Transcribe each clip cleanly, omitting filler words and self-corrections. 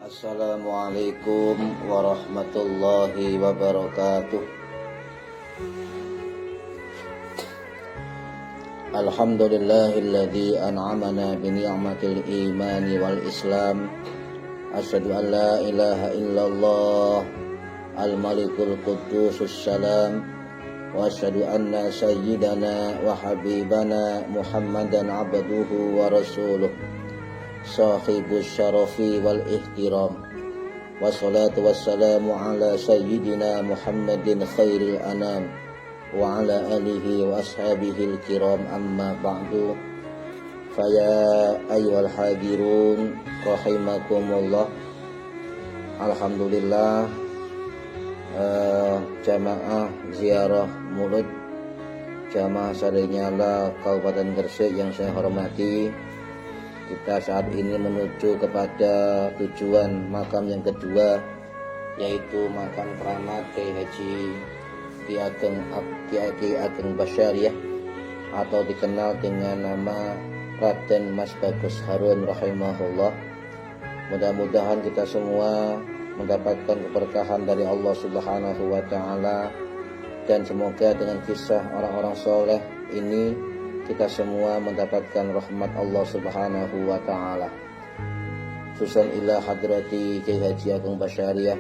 Assalamualaikum warahmatullahi wabarakatuh. Alhamdulillahilladzi an'amana bi ni'matil imani wal islam. Asyhadu an la ilaha illallah al-malikul quddusus salam wa asyhadu anna sayyidana wa habibana Muhammadan abduhu wa rasuluh sahibus syarafi wal ihtiram. Wassalatu wassalamu ala sayyidina Muhammadin khairil anam wa ala alihi wa ashabihil kiram, amma ba'du. Faya ayyuhal hadirun rahimakumullah. Alhamdulillah, jamaah ziarah Maulid Jamaah Sarinyala Kabupaten Gresik yang saya hormati, kita saat ini menuju kepada tujuan makam yang kedua, yaitu makam keramat Kiai Haji Ki Ageng Basyariah atau dikenal dengan nama Raden Mas Bagus Harun rahimahullah. Mudah-mudahan kita semua mendapatkan keberkahan dari Allah Subhanahu wa taala, dan semoga dengan kisah orang-orang soleh ini kita semua mendapatkan rahmat Allah Subhanahu wa taala. Susan ila hadrati Kiai Haji Ageng Basyariah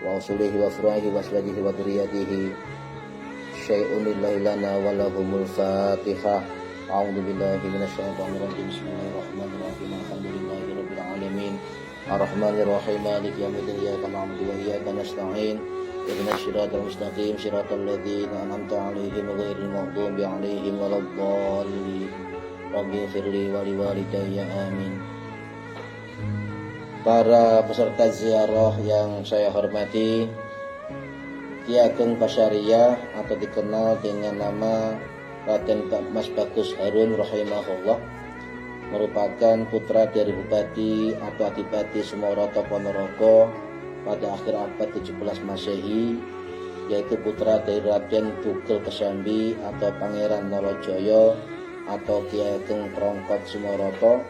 wa usulihi wa furu'ihi wa aswajihi wa dzurriyyatihi syai'un lillahi lana wa lahumul Fatihah. A'udzu billahi minasyaitonir rajim. Bismillahirrahmanirrahim. Alhamdulillahi rabbil alamin. Arrahmanir rahim. Maliki yaumiddin. Iyyaka na'budu wa iyyaka nasta'in. Ihdinas siratal mustaqim, siratal ladzina an'amta 'alaihim ghairil maghdubi 'alaihim waladdallin. Rabbighfirli wa liwalidayya, amin. Para peserta ziarah yang saya hormati, Ki Ageng Basyariah atau dikenal dengan nama Raden Mas Bagus Harun rahimahullah merupakan putra dari Bupati atau Adipati Sumoroto Ponorogo pada akhir abad 17 Masehi, yaitu putra dari Raden Tugel Kesambi atau Pangeran Norojoyo atau Ki Ageng Prongkot Sumoroto,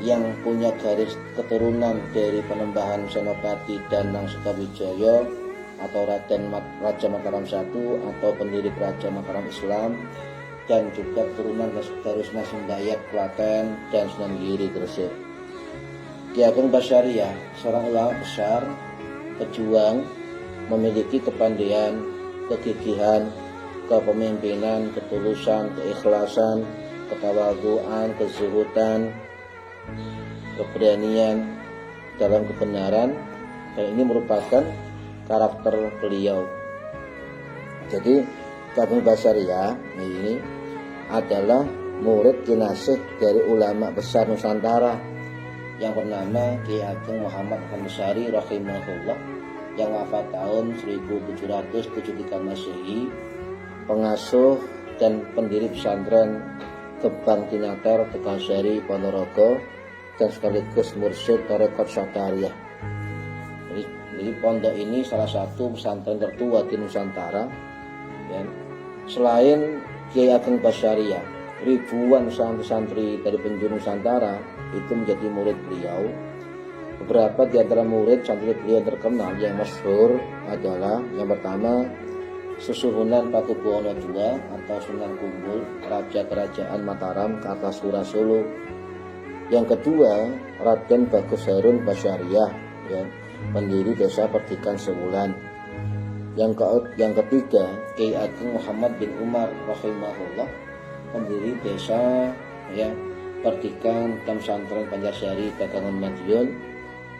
yang punya garis keturunan dari Penembahan Senopati Danang Sutawijaya atau Raden Raja Mataram I atau pendiri Raja Mataram Islam, dan juga keturunan dari Sunan Sembayak Klaten dan Sunan Giri Gresik. Ki Ageng Basyariah seorang ulama besar, pejuang, memiliki kepandaian, kegigihan, kepemimpinan, ketulusan, keikhlasan, ketawaduan, kezuhudan, keberanian dalam kebenaran, dan ini merupakan karakter beliau. Jadi Ki Ageng Basyariah ini adalah murid kinasih dari ulama besar Nusantara yang bernama Ki Ageng Muhammad Hamsari rahimahullah, yang wafat tahun 1773 Masehi, pengasuh dan pendiri pesantren Gebang Tinatar Tegalsari Ponorogo, dan sekaligus mursyid tarekat Satariyah. Jadi pondok ini salah satu pesantren tertua di Nusantara. Dan selain Kiai Ageng Basyariah, ribuan santri-santri dari penjuru Nusantara itu menjadi murid beliau. Beberapa di antara murid santri beliau terkenal yang masyhur adalah yang pertama Susuhunan Pakubuwono II atau Sunan Kumbul, Raja Kerajaan Mataram ke atas Sura Solo. Yang kedua Raden Bagus Harun Basyariah, ya, pendiri desa Perdikan Sewulan. Yang ketiga Kiai Ageng Muhammad bin Umar rahimahullah, pendiri desa, ya, Perdikan Pesantren Banjarsari Dagangan Madiun.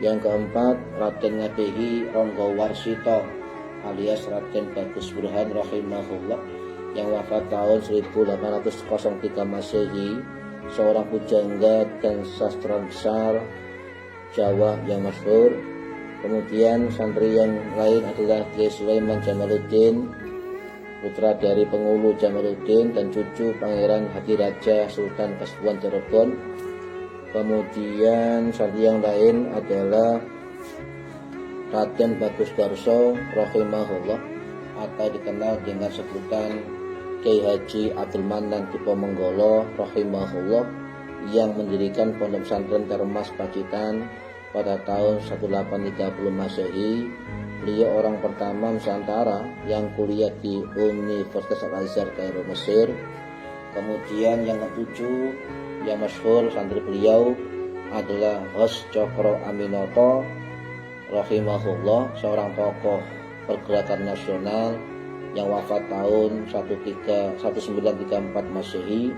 Yang keempat Raden Ngabehi Ronggo Warsito alias Raden Bagus Burhan rahimahullah, yang wafat tahun 1803 Masehi, seorang pujangga dan sastra besar Jawa yang masyhur. Kemudian santri yang lain adalah Kiai Sulaiman Jamaluddin, putra dari Pengulu Jamaluddin dan cucu Pangeran Hadiraja Sultan Kasuwan Cirebon. Kemudian santri yang lain adalah Raden Bagus Darso rahimahullah atau dikenal dengan sebutan Kiai Haji Abdul Manan Dipomenggolo rahimahullah, yang mendirikan Pondok Pesantren Termas Pacitan pada tahun 1830 Masehi. Beliau orang pertama Nusantara yang kuliah di Universitas Al-Azhar Kairo, Mesir. Kemudian yang ketujuh yang masyhur santri beliau adalah Hos Cokro Aminoto rahimahullah, seorang tokoh pergerakan nasional yang wafat tahun 1934 Masehi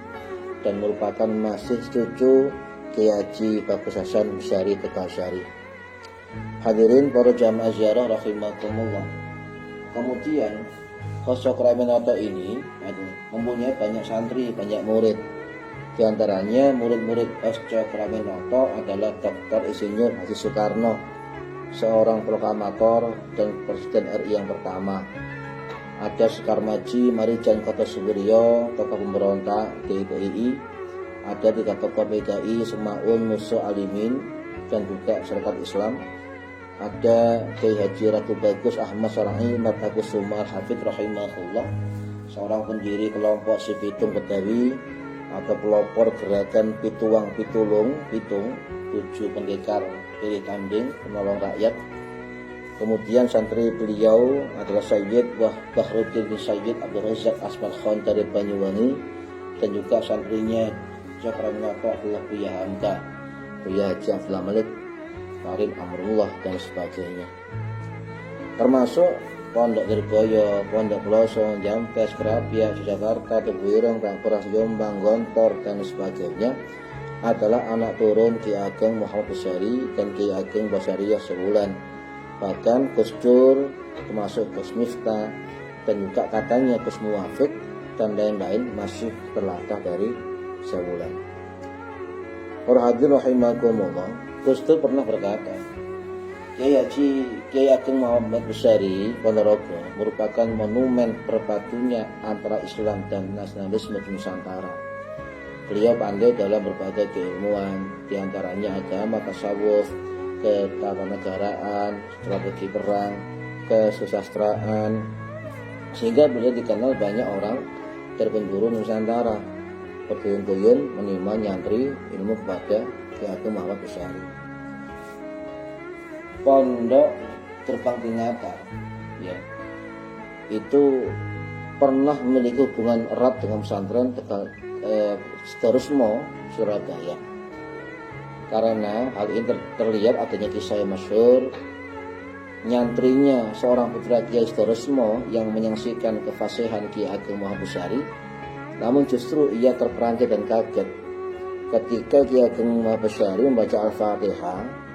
dan merupakan masih cucu Kiai Haji Bagus Hasan Musyari Tegalsari. Hadirin para jamaah ziarah rahimakumullah. Kemudian Hos Cokro Aminoto ini mempunyai banyak santri, banyak murid. Di antaranya murid-murid Hos Cokro Aminoto adalah Dr. Insinyur Haji Soekarno, seorang proklamator dan Presiden RI yang pertama. Ada Soekarmaji Marijan Kartosuwiryo, tokoh pemberontak DII. Ada 3 tokoh PKI, Semaun Musa Alimin dan juga masyarakat Islam. Ada Kiai Haji Ratu Bagus Ahmad Sarangi Matakus Sumar Hafid rahimahullah, seorang pendiri kelompok Si Pitung Betawi atau pelopor gerakan Pituang Pitulung Pitung, 7 pendekar pilih tanding penolong rakyat. Kemudian santri beliau adalah Sayyid Bahruddin bin Sayyid Abdul Razak Asman Khan dari Banyuwangi, dan juga santrinya Cokro Aminoto adalah Buya Hamka, Buya Haji Abdullah Malik, Farid Amrullah dan sebagainya. Termasuk Pondok Dirboyo, Pondok Peloso, Jampes, Kerapia, Jakarta, Tebuireng, Rangkuras, Jombang, Gontor dan sebagainya adalah anak turun Kiai Ageng Muhammad Basyari dan Kiai Ageng Basyariah Sewulan. Bahkan Gus Dur, termasuk Gus Miftah dan juga katanya Gus Muwafiq dan lain-lain masih terlatah dari Sewulan. Para hadirin rahimakumullah, Gus Dur pernah berkata, Kiai Ageng Muhammad Basyari Ponorogo merupakan monumen berpadunya antara Islam dan nasionalisme di Nusantara. Beliau pandai dalam berbagai keilmuan, diantaranya agama, tasawuf, ketatanegaraan, strategi perang, kesusastraan, sehingga beliau dikenal banyak orang dari penjuru Nusantara berduyun-duyun menimba nyantri ilmu kepada Kiai Ageng Muhammad Basyari. Pondok Gerbang Tingata ya, itu pernah memiliki hubungan erat dengan pesantren Sedarusmo Surabaya. Karena hal ini terlihat adanya kisah yang masyhur, nyantrinya seorang putra Kiai Sedarusmo yang menyaksikan kefasihan Kiai Ageng Muhammad Basyari, namun justru ia terperanjat dan kaget ketika Kiai Ageng Muhammad Basyari membaca Al-Fatihah.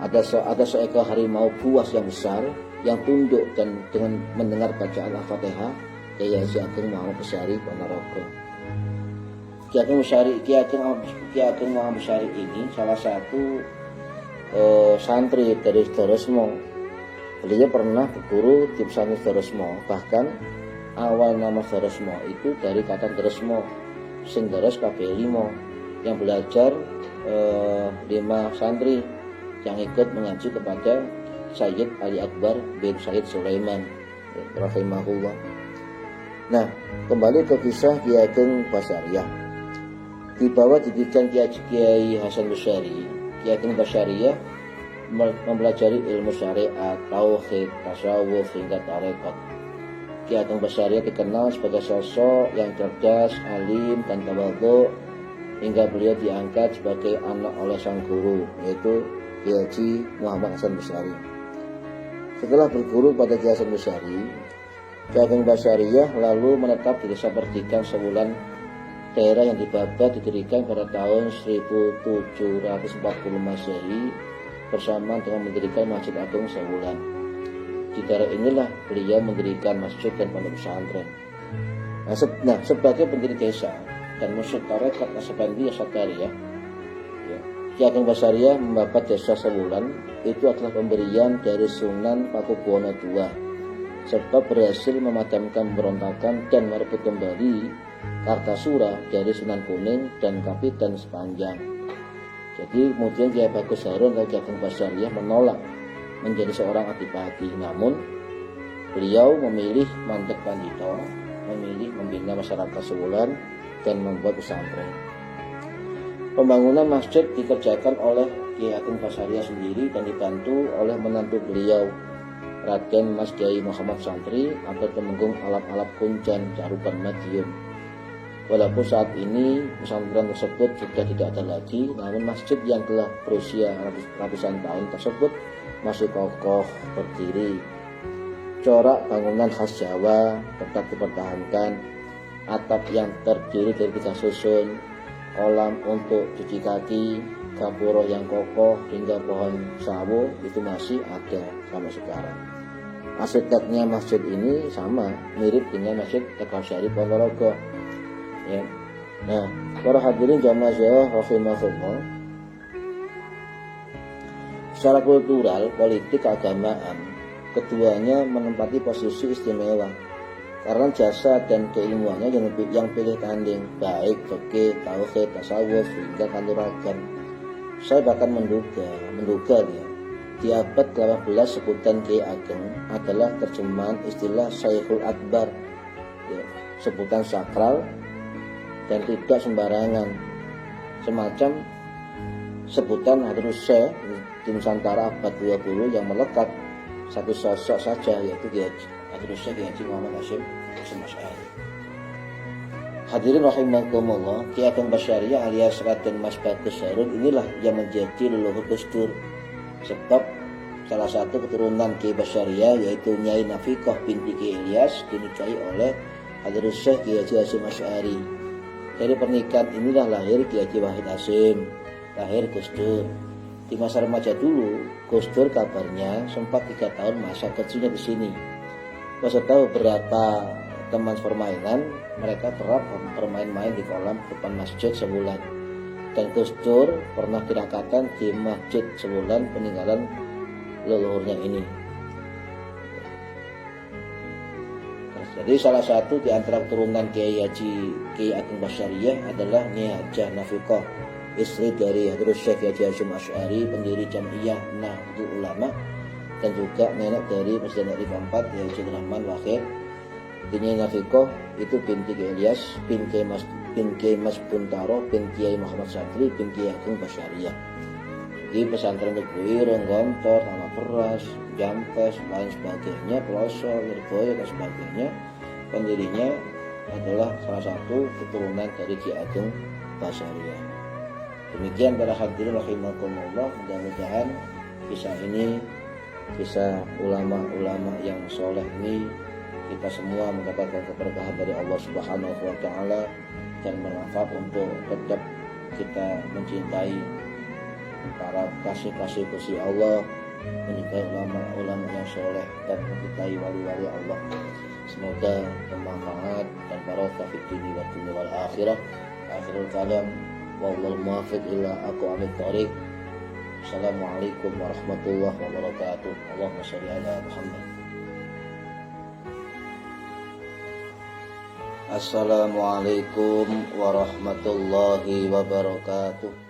Ada seekor harimau buas yang besar yang tunduk, dan dengan mendengar bacaan Al-Fatihah Kiai Ageng Muhammad Basyari Ponorogo. Kiai Ageng Muhammad Basyari ini salah satu santri dari Sedarusmo. Beliau pernah berguru di pesantren Sedarusmo. Bahkan awal nama Sedarusmo itu dari kata Daresmo, sing dares kabeh 5, yang belajar 5 santri yang ikut mengaji kepada Sayyid Ali Akbar bin Sayyid Sulaiman rahimahullah. Nah, kembali ke kisah Kiai Ageng Basyariah. Di bawah didikan Kiai Hasan Basyari, Kiai Ageng Basyariah mempelajari ilmu syariat, tauhid, tasawuf hingga tarekat. Kiai Ageng Basyariah dikenal sebagai sosok yang cerdas, alim dan tawadhu, hingga beliau diangkat sebagai anak oleh sang guru, yaitu Kiai Haji Muhammad Hasan Basyari. Setelah berguru pada Kiai Hasan Basyari, Kiai Ageng Basyariah lalu menetap di Desa Perdikan Sewulan, daerah yang dibabat didirikan pada tahun 1740 Masehi bersama dengan mendirikan Masjid Agung Sewulan. Di daerah inilah beliau mendirikan masjid dan pondok pesantren. Nah, sebagai pendiri desa dan musyrik tarekat Naksabandiyah Sakariyah, Kiai Ageng Basyariah membabat desa Sewulan itu adalah pemberian dari Sunan Pakubuwono II, sebab berhasil memadamkan pemberontakan dan merebut kembali Kartasura dari Sunan Kuning dan Kapitan Sepanjang. Jadi kemudian Kiai Bagus Harun atau Kiai Ageng Basyariah menolak menjadi seorang adipati, namun beliau memilih mandek pandito, memilih membina masyarakat Sewulan dan membuat pesantren. Pembangunan masjid dikerjakan oleh Kiai Ageng Basaria sendiri dan dibantu oleh menantu beliau Raden Mas Kiai Muhammad Santri atau Temenggung Alap-Alap Kunjan Caruban Madiun. Walaupun saat ini pesantren tersebut sudah tidak ada lagi, namun masjid yang telah berusia ratusan tahun tersebut masih kokoh berdiri. Corak bangunan khas Jawa tetap dipertahankan, atap yang terdiri dari 3 susun, kolam untuk cuci kaki, gapura yang kokoh hingga pohon sawo itu masih ada sampai sekarang. Arsiteknya masjid ini sama, mirip dengan Masjid Tegal Sari Ponorogo. Ya. Nah, para hadirin jamaah rahimahullah, secara kultural, politik, keagamaan, keduanya menempati posisi istimewa karena jasa dan keilmuannya yang pilih tanding, baik fikih, tauhid, tasawuf hingga kanuragan. Saya bahkan menduga ya, di abad ke-18 sebutan Kiai Ageng adalah terjemahan istilah Syekhul Akbar, ya, sebutan sakral dan tidak sembarangan, semacam sebutan Hadrus Syekh di Nusantara abad 20 yang melekat satu sosok saja, yaitu Kiai Hadrus Syekh Kiai Haji Muhammad Hasyim Asy'ari. Hadirin rahimakumullah, Kiai Ageng Basaria alias Raden Mas Bagus Harun inilah yang menjadi leluhur Gus Dur, sebab salah satu keturunan Kiai Basaria yaitu Nyai Nafiqah binti Kiai Ilyas dinikahi oleh Hadrus Syekh Kiai Haji Hasyim Asy'ari. Dari pernikahan inilah lahir Kiai Haji Wahid Hasyim, lahir Gus Dur. Di masa remaja dulu, Gus Dur kabarnya sempat 3 tahun masa kecilnya di sini. Beserta beberapa teman permainan, mereka kerap bermain-main di kolam depan masjid sebulan. Dan Gus Dur pernah tirakatan di masjid sebulan peninggalan leluhurnya ini. Jadi salah satu di antara keturunan Kiai Ageng Basaria adalah Nyai Hajah Nafiqah, istri dari Hadrus Syekh Kiai Hasyim Asy'ari, pendiri Jam'iyah Nahdlatul Ulama, dan juga nenek dari Presiden RI keempat yaitu Rahman Wahid. Nyai Nafiqah itu binti Kiai Ilyas, bin Kiai Mas Buntaro, bin Kiai Muhammad Santri, bin Kiai Ageng Basaria. Di pesantren negeri Ronggontor, Tanah Peras, Jampes, lain sebagainya, Peloso, Lirboyo dan sebagainya, pendirinya adalah salah satu keturunan dari Kiai Ageng Basaria. Demikian para hadirin rahimakumullah, mudah-mudahan kisah ini, kisah ulama-ulama yang soleh ini, kita semua mendapatkan keberkahan dari Allah Subhanahu wa Ta'ala dan bermanfaat untuk tetap kita mencintai para kasih-kasih Gusti Allah, mencintai ulama-ulama yang soleh dan mencintai wali-wali Allah. Semoga bermanfaat dan barokah fid dunya wal akhirah. Akhirul kalam, wallahul muwaffiq ila aqwamit thoriq. Assalamualaikum warahmatullahi wabarakatuh. Allahumma shalli ala Muhammad. Assalamualaikum warahmatullahi wabarakatuh.